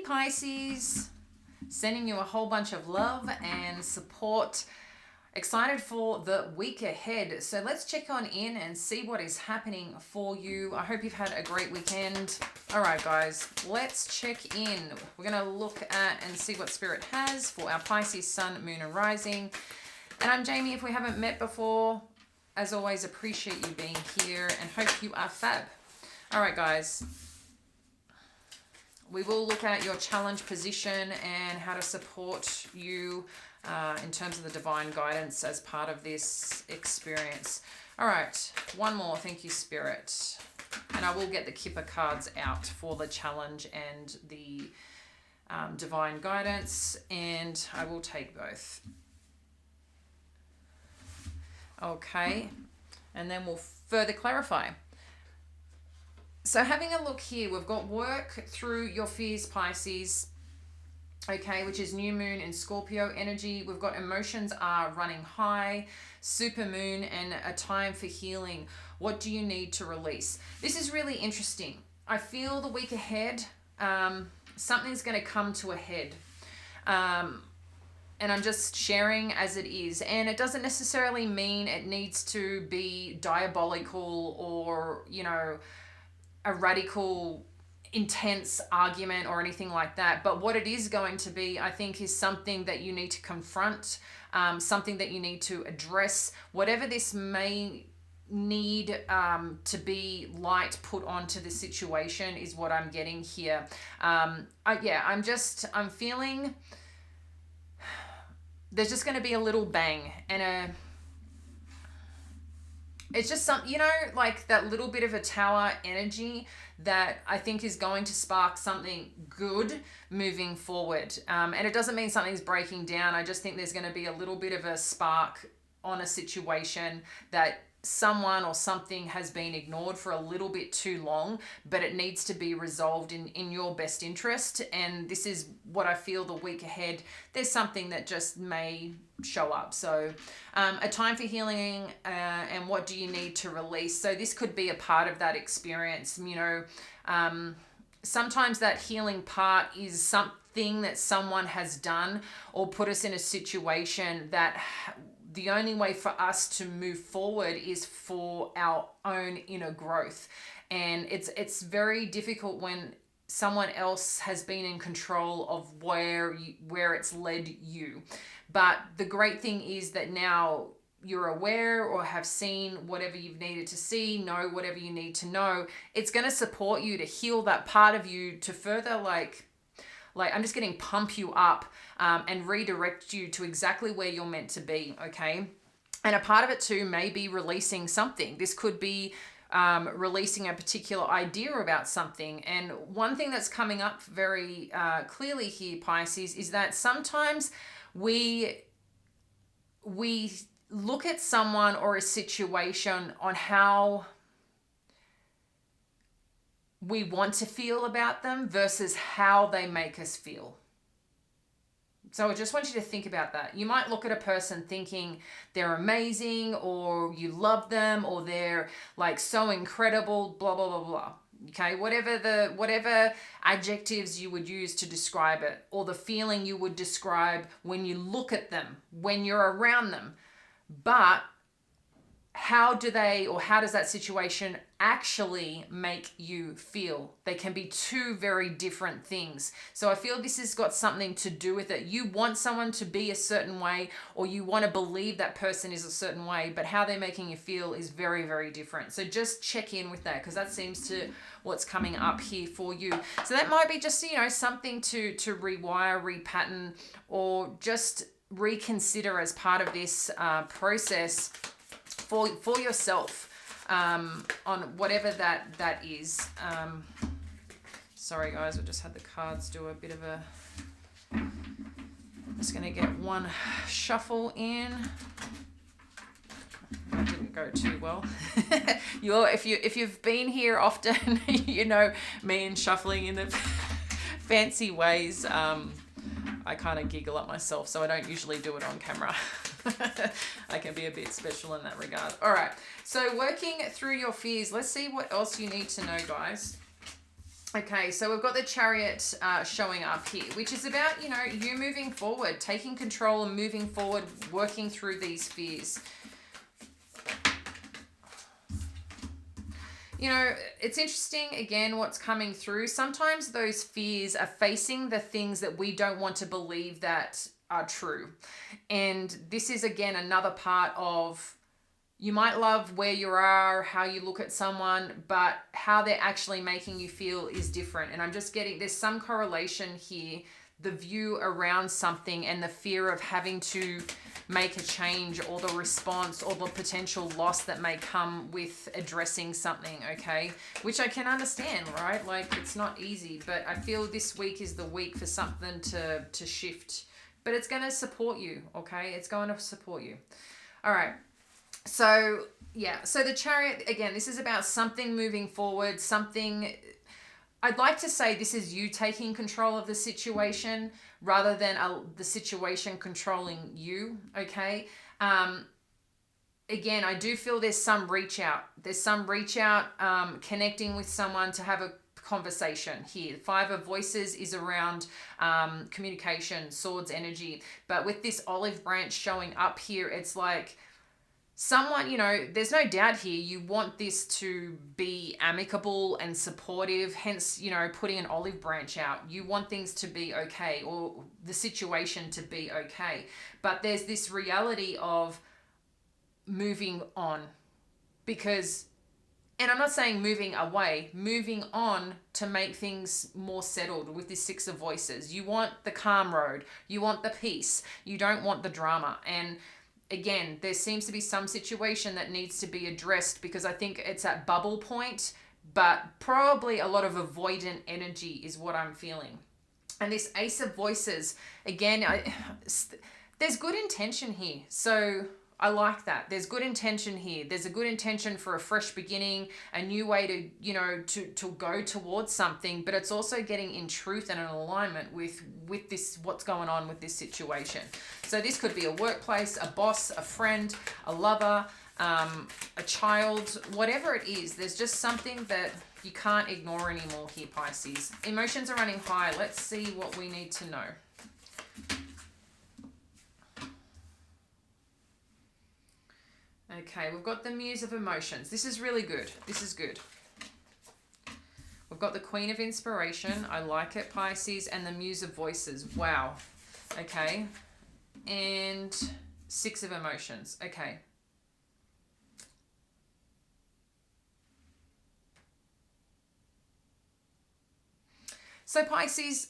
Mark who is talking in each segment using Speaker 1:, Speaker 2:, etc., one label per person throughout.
Speaker 1: Pisces. Sending you a whole bunch of love and support. Excited for the week ahead. So let's check on in and see what is happening for you. I hope you've had a great weekend. All right, guys, let's check in. We're going to look at and see what Spirit has for our Pisces Sun, Moon, and Rising. And I'm Jamie. If we haven't met before, as always, appreciate you being here and hope you are fab. All right, guys. We will look at your challenge position and how to support you in terms of the divine guidance as part of this experience. All right, one more. Thank you, Spirit. And I will get the Kipper cards out for the challenge and the divine guidance, and I will take both. Okay, and then we'll further clarify. So having a look here, we've got work through your fears, Pisces, okay, which is new moon in Scorpio energy. We've got emotions are running high, super moon, and a time for healing. What do you need to release? This is really interesting. I feel the week ahead, something's going to come to a head. And I'm just sharing as it is. And it doesn't necessarily mean it needs to be diabolical or, you know, a radical, intense argument or anything like that. But what it is going to be, I think, is something that you need to confront, something that you need to address. Whatever this may need to be light put onto the situation is what I'm getting here. I'm feeling there's just going to be a little bang and it's just some, you know, like that little bit of a tower energy that I think is going to spark something good moving forward. And it doesn't mean something's breaking down. I just think there's going to be a little bit of a spark on a situation that someone or something has been ignored for a little bit too long, but it needs to be resolved in your best interest. And this is what I feel the week ahead. There's something that just may show up. So a time for healing and what do you need to release? So this could be a part of that experience. You know, sometimes that healing part is something that someone has done or put us in a situation that the only way for us to move forward is for our own inner growth. And it's very difficult when someone else has been in control of where it's led you. But the great thing is that now you're aware or have seen whatever you've needed to see, know whatever you need to know. It's going to support you to heal that part of you to further like I'm just getting pump you up and redirect you to exactly where you're meant to be, okay? And a part of it too may be releasing something. This could be releasing a particular idea about something. And one thing that's coming up very clearly here, Pisces, is that sometimes we look at someone or a situation on how we want to feel about them versus how they make us feel. So I just want you to think about that. You might look at a person thinking they're amazing or you love them or they're like so incredible, blah, blah, blah, blah. Okay, whatever adjectives you would use to describe it or the feeling you would describe when you look at them, when you're around them. But how does that situation actually make you feel? They can be two very different things. So I feel this has got something to do with it. You want someone to be a certain way or you want to believe that person is a certain way, but how they're making you feel is very, very different. So just check in with that because that seems to what's coming up here for you. So that might be just, you know, something to rewire, repattern, or just reconsider as part of this process for yourself on whatever that is. Sorry guys, I just had the cards do a bit of a... I'm just going to get one shuffle in. That didn't go too well. If you've been here often, you know me and shuffling in the fancy ways. I kind of giggle at myself, so I don't usually do it on camera. I can be a bit special in that regard. All right, so working through your fears. Let's see what else you need to know, guys. Okay, so we've got the Chariot showing up here, which is about, you know, you moving forward, taking control and moving forward, working through these fears. You know, it's interesting, again, what's coming through. Sometimes those fears are facing the things that we don't want to believe that are true. And this is, again, another part of, you might love where you are, how you look at someone, but how they're actually making you feel is different. And I'm just getting, there's some correlation here, the view around something and the fear of having to make a change, or the response or the potential loss that may come with addressing something, okay? Which I can understand, right? Like, it's not easy, but I feel this week is the week for something to shift. But it's going to support you, okay? It's going to support you. All right. So, yeah. So the Chariot, again, this is about something moving forward, something... I'd like to say this is you taking control of the situation rather than the situation controlling you, okay? Again, I do feel there's some reach out. There's some reach out, connecting with someone to have a conversation here. Five of Voices is around communication, swords energy. But with this olive branch showing up here, it's like... someone, you know, there's no doubt here, you want this to be amicable and supportive, hence, you know, putting an olive branch out. You want things to be okay, or the situation to be okay. But there's this reality of moving on, because, and I'm not saying moving away, moving on to make things more settled with this Six of Voices. You want the calm road, you want the peace, you don't want the drama. And again, there seems to be some situation that needs to be addressed, because I think it's at bubble point, but probably a lot of avoidant energy is what I'm feeling. And this Ace of Voices, again, there's good intention here. So I like that. There's good intention here. There's a good intention for a fresh beginning, a new way to, you know, to go towards something, but it's also getting in truth and in alignment with this, what's going on with this situation. So this could be a workplace, a boss, a friend, a lover, a child, whatever it is. There's just something that you can't ignore anymore here, Pisces. Emotions are running high. Let's see what we need to know. Okay, we've got the Muse of Emotions. This is really good. This is good. We've got the Queen of Inspiration. I like it, Pisces. And the Muse of Voices. Wow. Okay. And Six of Emotions. Okay. So, Pisces...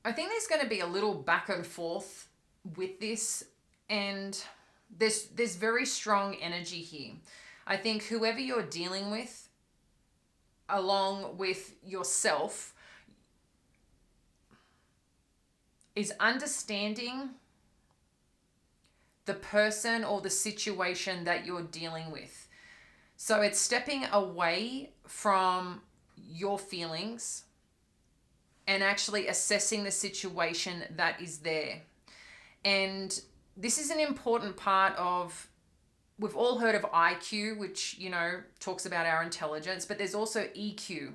Speaker 1: I think there's going to be a little back and forth with this, and there's very strong energy here. I think whoever you're dealing with, along with yourself, is understanding the person or the situation that you're dealing with. So it's stepping away from your feelings and actually assessing the situation that is there. And this is an important part of, we've all heard of IQ, which, you know, talks about our intelligence, but there's also EQ.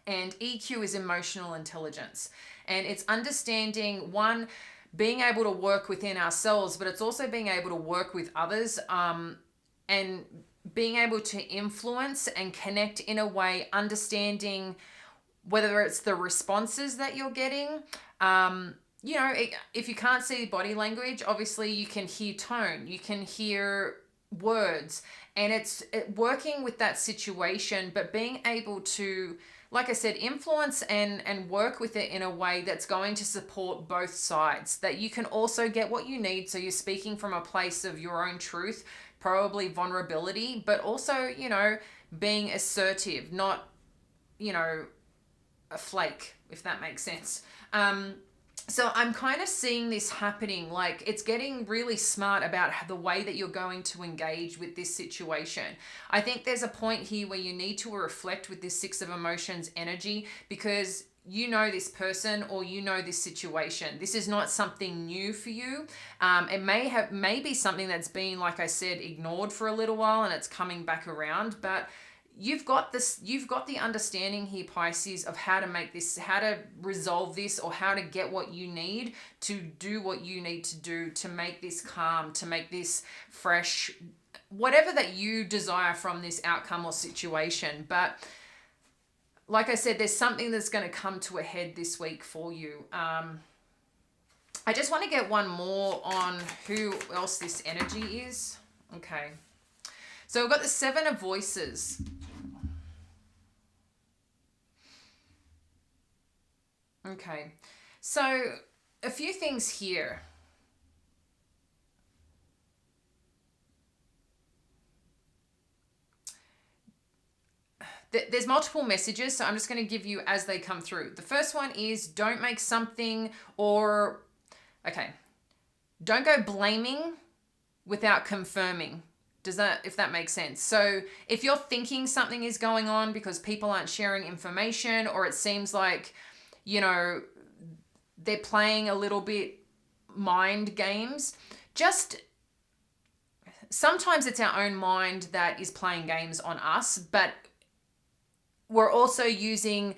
Speaker 1: And EQ is emotional intelligence. And it's understanding, one, being able to work within ourselves, but it's also being able to work with others, and being able to influence and connect in a way, understanding whether it's the responses that you're getting. You know, if you can't see body language, obviously you can hear tone, you can hear words, and it's working with that situation, but being able to, like I said, influence and work with it in a way that's going to support both sides, that you can also get what you need. So you're speaking from a place of your own truth, probably vulnerability, but also, you know, being assertive, not, you know, a flake, if that makes sense. So I'm kind of seeing this happening, like it's getting really smart about the way that you're going to engage with this situation. I think there's a point here where you need to reflect with this Six of Emotions energy, because you know this person or you know this situation. This is not something new for you. It may be something that's been, like I said, ignored for a little while and it's coming back around, but you've got the understanding here, Pisces, of how to make this, how to resolve this, or how to get what you need to do what you need to do to make this calm, to make this fresh, whatever that you desire from this outcome or situation. But like I said, there's something that's going to come to a head this week for you. I just want to get one more on who else this energy is. Okay. So we've got the Seven of Voices. Okay. So a few things here. There's multiple messages, so I'm just going to give you as they come through. The first one is don't make something don't go blaming without confirming. If that makes sense? So if you're thinking something is going on because people aren't sharing information, or it seems like, they're playing a little bit mind games, sometimes it's our own mind that is playing games on us, but we're also using,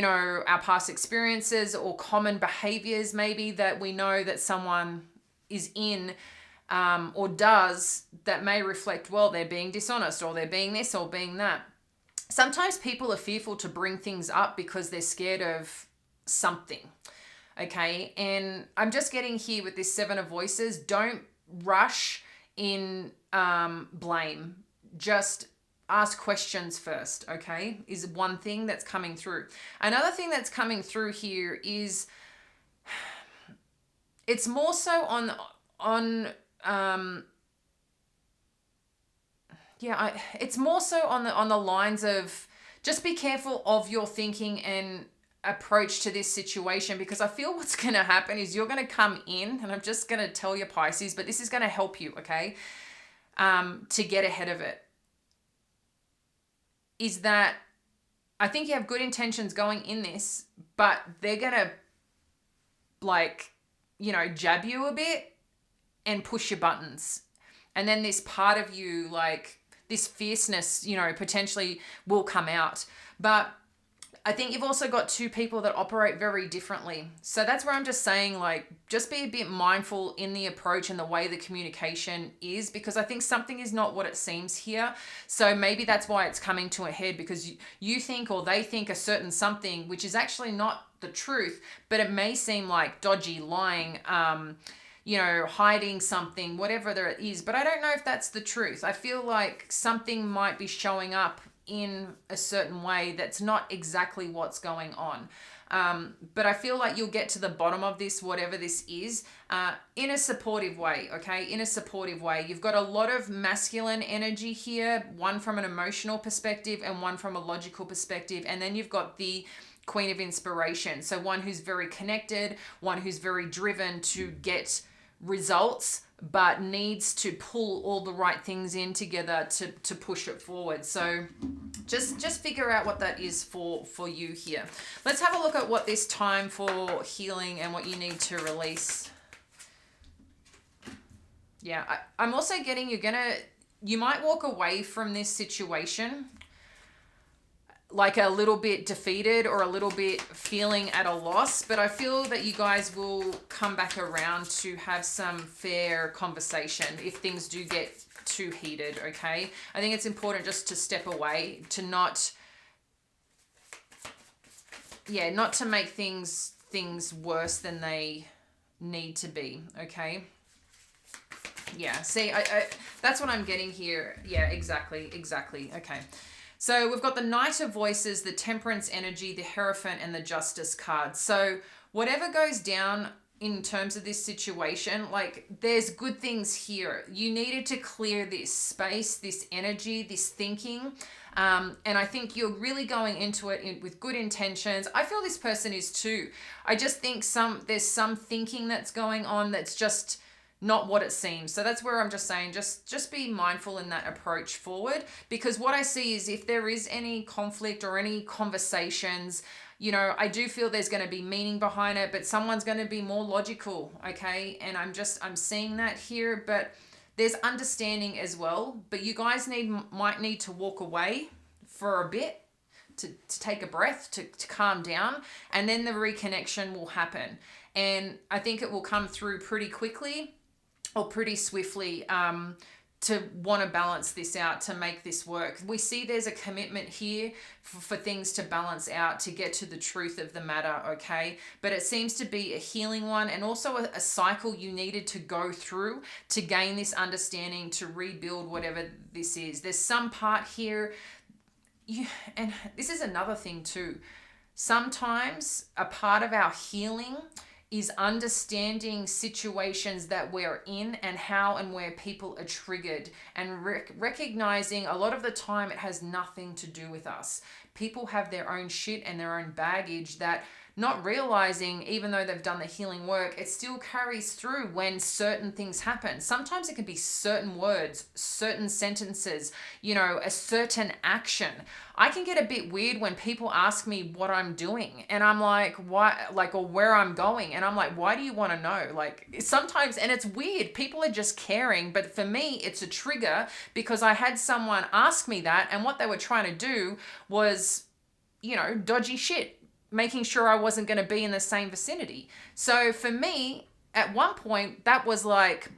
Speaker 1: our past experiences or common behaviors maybe that we know that someone is in or does that may reflect, well, they're being dishonest or they're being this or being that. Sometimes people are fearful to bring things up because they're scared of something. Okay. And I'm just getting here with this Seven of Voices. Don't rush in blame. Just ask questions first, okay, is one thing that's coming through. Another thing that's coming through here is it's more so it's more so on the lines of just be careful of your thinking and approach to this situation, because I feel what's going to happen is you're going to come in, and I'm just going to tell you, Pisces, but this is going to help you, okay, to get ahead of it. Is that I think you have good intentions going in this, but they're going to jab you a bit and push your buttons. And then this part of you, this fierceness, potentially will come out. But I think you've also got two people that operate very differently. So that's where I'm just saying, just be a bit mindful in the approach and the way the communication is, because I think something is not what it seems here. So maybe that's why it's coming to a head, because you think or they think a certain something, which is actually not the truth, but it may seem like dodgy, lying, hiding something, whatever there is. But I don't know if that's the truth. I feel like something might be showing up in a certain way that's not exactly what's going on. But I feel like you'll get to the bottom of this, whatever this is, in a supportive way, okay? In a supportive way. You've got a lot of masculine energy here, one from an emotional perspective and one from a logical perspective. And then you've got the Queen of Inspiration. So one who's very connected, one who's very driven to get results, but needs to pull all the right things in together to push it forward. So just figure out what that is for you here. Let's have a look at what this time for healing and what you need to release. Yeah, I'm also getting you might walk away from this situation like a little bit defeated or a little bit feeling at a loss, but I feel that you guys will come back around to have some fair conversation if things do get too heated, okay? I think it's important just to step away, to not to make things worse than they need to be, okay? Yeah, see, I that's what I'm getting here. Yeah, exactly, okay. So we've got the Knight of Voices, the Temperance energy, the Hierophant, and the Justice card. So whatever goes down in terms of this situation, there's good things here. You needed to clear this space, this energy, this thinking. And I think you're really going into it with good intentions. I feel this person is too. I just think there's some thinking that's going on that's just not what it seems. So that's where I'm just saying, just be mindful in that approach forward, because what I see is if there is any conflict or any conversations, you know, I do feel there's going to be meaning behind it, but someone's going to be more logical, okay? And I'm seeing that here, but there's understanding as well. But you guys might need to walk away for a bit to take a breath, to calm down, and then the reconnection will happen. And I think it will come through pretty quickly or pretty swiftly, to want to balance this out, to make this work. We see there's a commitment here for things to balance out, to get to the truth of the matter, okay? But it seems to be a healing one, and also a cycle you needed to go through to gain this understanding, to rebuild whatever this is. There's some part here, and this is another thing too. Sometimes a part of our healing is understanding situations that we're in and how and where people are triggered, and recognizing a lot of the time it has nothing to do with us. People have their own shit and their own baggage that, not realizing, even though they've done the healing work, it still carries through when certain things happen. Sometimes it can be certain words, certain sentences, you know, a certain action. I can get a bit weird when people ask me what I'm doing, and I'm like, why, like, or where I'm going. And I'm like, why do you want to know? Like, sometimes, and it's weird, people are just caring. But for me, it's a trigger because I had someone ask me that, and what they were trying to do was, you know, dodgy shit, making sure I wasn't going to be in the same vicinity. So for me, at one point, that was like,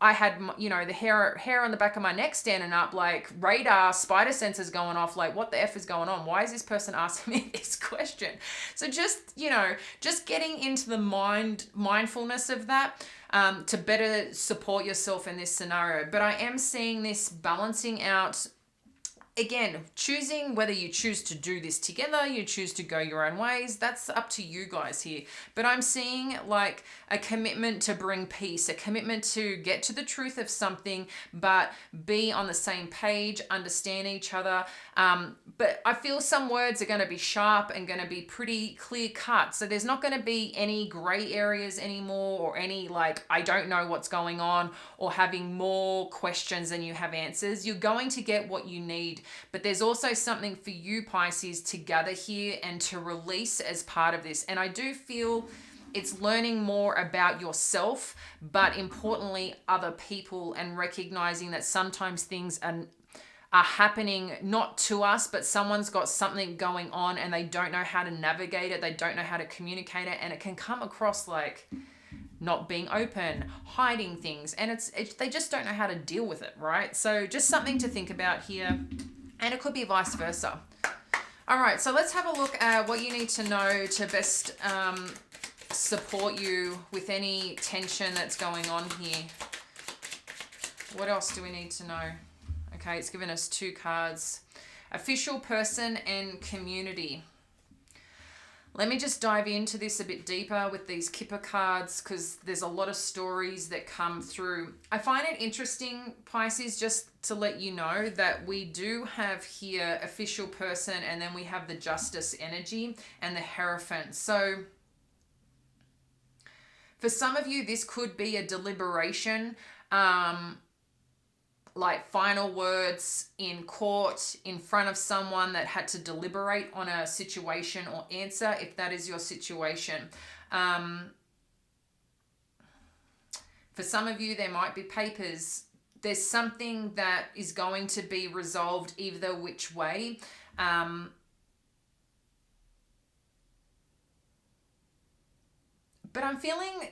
Speaker 1: I had, you know, the hair on the back of my neck standing up, like radar, spider sensors going off, like, what the F is going on? Why is this person asking me this question? So just, you know, just getting into the mindfulness of that, to better support yourself in this scenario. But I am seeing this balancing out. Again, choosing whether you choose to do this together, you choose to go your own ways, that's up to you guys here. But I'm seeing like a commitment to bring peace, a commitment to get to the truth of something, but be on the same page, understand each other. But I feel some words are going to be sharp and going to be pretty clear cut. So there's not going to be any gray areas anymore, or any like, I don't know what's going on, or having more questions than you have answers. You're going to get what you need. But there's also something for you, Pisces, to gather here and to release as part of this. And I do feel it's learning more about yourself, but importantly, other people, and recognizing that sometimes things are happening not to us, but someone's got something going on and they don't know how to navigate it. They don't know how to communicate it. And it can come across like not being open, hiding things, and they just don't know how to deal with it, right? So just something to think about here, and it could be vice versa. All right, so let's have a look at what you need to know to best support you with any tension that's going on here. What else do we need to know? Okay, it's given us 2 cards. Official, person, and community. Let me just dive into this a bit deeper with these Kipper cards, because there's a lot of stories that come through. I find it interesting, Pisces, just to let you know that we do have here official person, and then we have the justice energy and the Hierophant. So for some of you, this could be a deliberation, like final words in court in front of someone that had to deliberate on a situation or answer, if that is your situation. For some of you, there might be papers. There's something that is going to be resolved either which way. But I'm feeling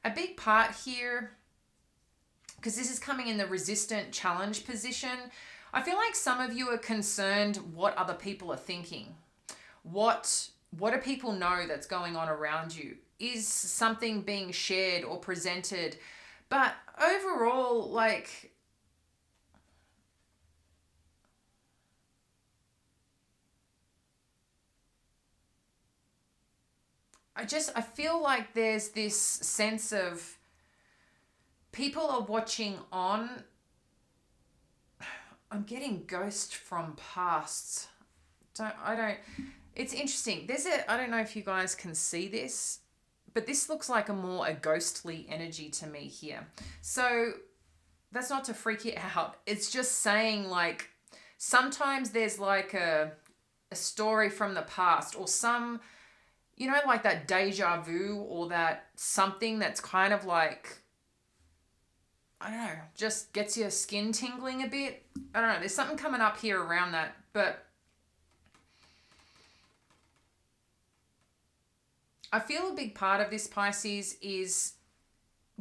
Speaker 1: a big part here, because this is coming in the resistant challenge position. I feel like some of you are concerned what other people are thinking. What do people know that's going on around you? Is something being shared or presented? But overall, like, I feel like there's this sense of people are watching on. I'm getting ghost from past. It's interesting. I don't know if you guys can see this, but this looks like a ghostly energy to me here. So that's not to freak you out. It's just saying, like, sometimes there's like a story from the past, or some, you know, like that deja vu, or that something that's kind of like, I don't know, just gets your skin tingling a bit. I don't know, there's something coming up here around that. But I feel a big part of this, Pisces, is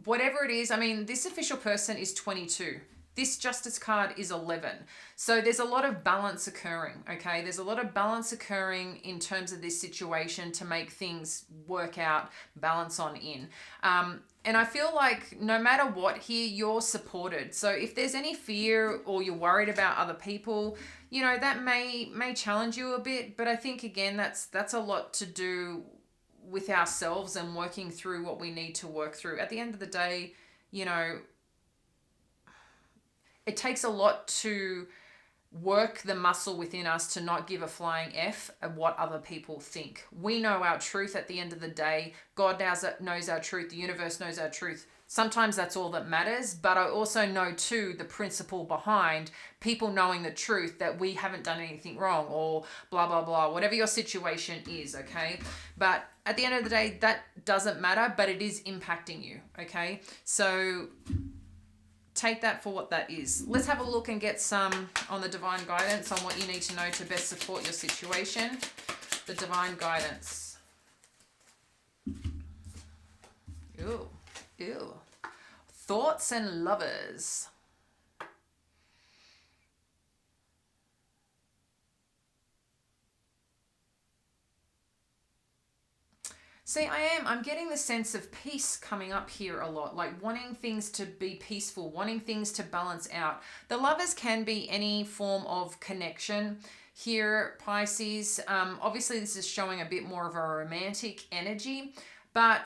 Speaker 1: whatever it is. I mean, this official person is 22. This Justice card is 11. So there's a lot of balance occurring, okay? There's a lot of balance occurring in terms of this situation to make things work out, balance on in. And I feel like no matter what here, you're supported. So if there's any fear or you're worried about other people, you know, that may challenge you a bit. But I think, again, that's a lot to do with ourselves and working through what we need to work through. At the end of the day, you know, it takes a lot to work the muscle within us to not give a flying F of what other people think. We know our truth at the end of the day. God knows our truth. The universe knows our truth. Sometimes that's all that matters. But I also know too the principle behind people knowing the truth, that we haven't done anything wrong, or blah, blah, blah, whatever your situation is, okay? But at the end of the day, that doesn't matter, but it is impacting you, okay? So take that for what that is. Let's have a look and get some on the divine guidance on what you need to know to best support your situation. The divine guidance. Ew. Ew. Thoughts and lovers. See, I'm getting the sense of peace coming up here a lot, like wanting things to be peaceful, wanting things to balance out. The lovers can be any form of connection here, Pisces. Obviously, this is showing a bit more of a romantic energy, but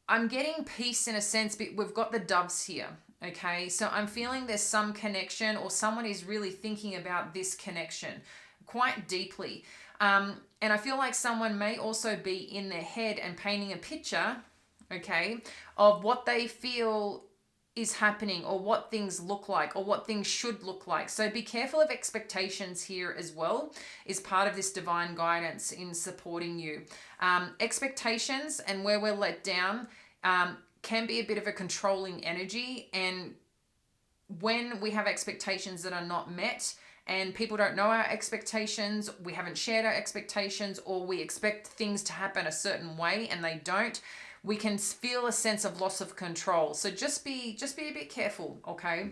Speaker 1: I'm getting peace in a sense. We've got the doves here. Okay, so I'm feeling there's some connection, or someone is really thinking about this connection quite deeply. And I feel like someone may also be in their head and painting a picture, okay, of what they feel is happening, or what things look like, or what things should look like. So be careful of expectations here as well, is part of this divine guidance in supporting you. Expectations and where we're let down can be a bit of a controlling energy. And when we have expectations that are not met, and people don't know our expectations, we haven't shared our expectations, or we expect things to happen a certain way and they don't, we can feel a sense of loss of control. So just be a bit careful, okay,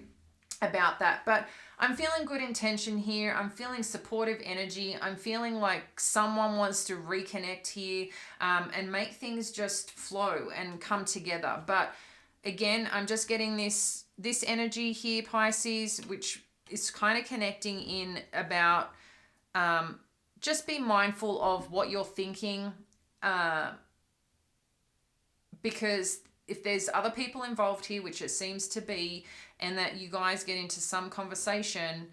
Speaker 1: about that. But I'm feeling good intention here. I'm feeling supportive energy. I'm feeling like someone wants to reconnect here, and make things just flow and come together. But again, I'm just getting this energy here, Pisces, which is kind of connecting in about just be mindful of what you're thinking, because if there's other people involved here, which it seems to be, and that you guys get into some conversation,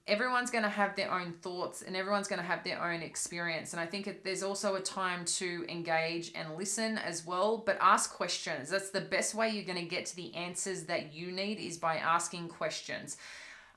Speaker 1: everyone's going to have their own thoughts and everyone's going to have their own experience. And I think there's also a time to engage and listen as well, but ask questions. That's the best way you're going to get to the answers that you need, is by asking questions.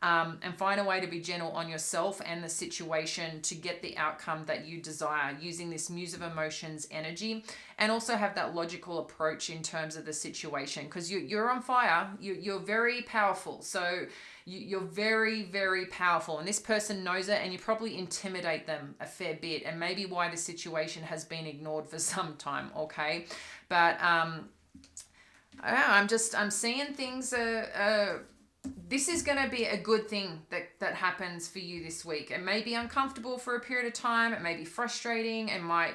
Speaker 1: And find a way to be gentle on yourself and the situation to get the outcome that you desire, using this Muse of Emotions energy, and also have that logical approach in terms of the situation, because you're on fire. You're very powerful. So you're very, very powerful, and this person knows it, and you probably intimidate them a fair bit, and maybe why the situation has been ignored for some time, okay? But I'm seeing things this is going to be a good thing that happens for you this week. It may be uncomfortable for a period of time. It may be frustrating. It might,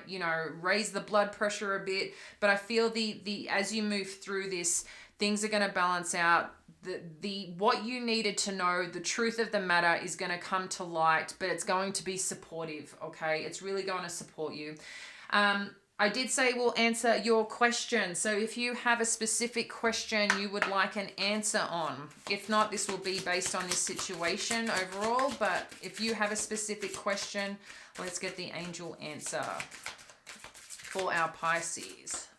Speaker 1: raise the blood pressure a bit. But I feel the as you move through this, things are going to balance out. The what you needed to know, the truth of the matter is going to come to light, but it's going to be supportive, okay? It's really going to support you. I did say we'll answer your question. So if you have a specific question you would like an answer on, if not, this will be based on this situation overall. But if you have a specific question, let's get the angel answer for our Pisces.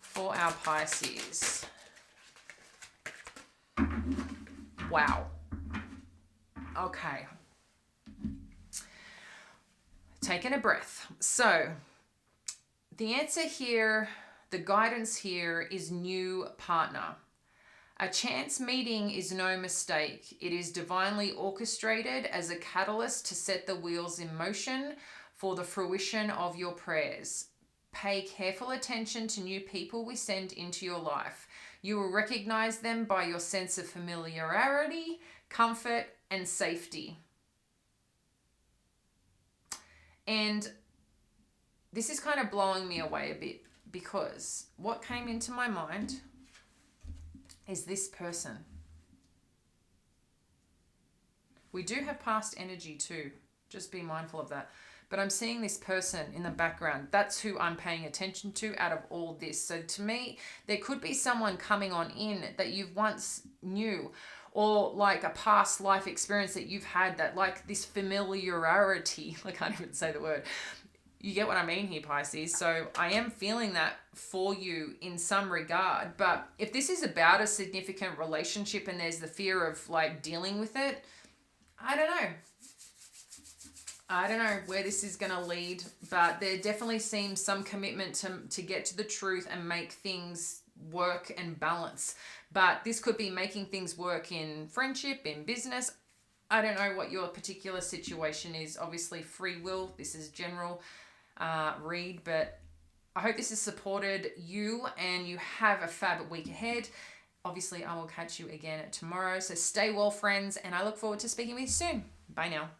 Speaker 1: For our Pisces. Wow. Okay. Taking a breath. So the answer here, the guidance here is new partner. A chance meeting is no mistake. It is divinely orchestrated as a catalyst to set the wheels in motion for the fruition of your prayers. Pay careful attention to new people we send into your life. You will recognize them by your sense of familiarity, comfort, and safety. And this is kind of blowing me away a bit, because what came into my mind is this person. We do have past energy too. Just be mindful of that. But I'm seeing this person in the background. That's who I'm paying attention to out of all this. So to me, there could be someone coming on in that you've once knew, or like a past life experience that you've had, that like this familiarity, I can't even say the word. You get what I mean here, Pisces. So I am feeling that for you in some regard. But if this is about a significant relationship and there's the fear of like dealing with it, I don't know. I don't know where this is going to lead, but there definitely seems some commitment to get to the truth and make things work and balance. But this could be making things work in friendship, in business. I don't know what your particular situation is. Obviously, free will. This is general read, but I hope this has supported you and you have a fab week ahead. Obviously, I will catch you again tomorrow. So stay well, friends, and I look forward to speaking with you soon. Bye now.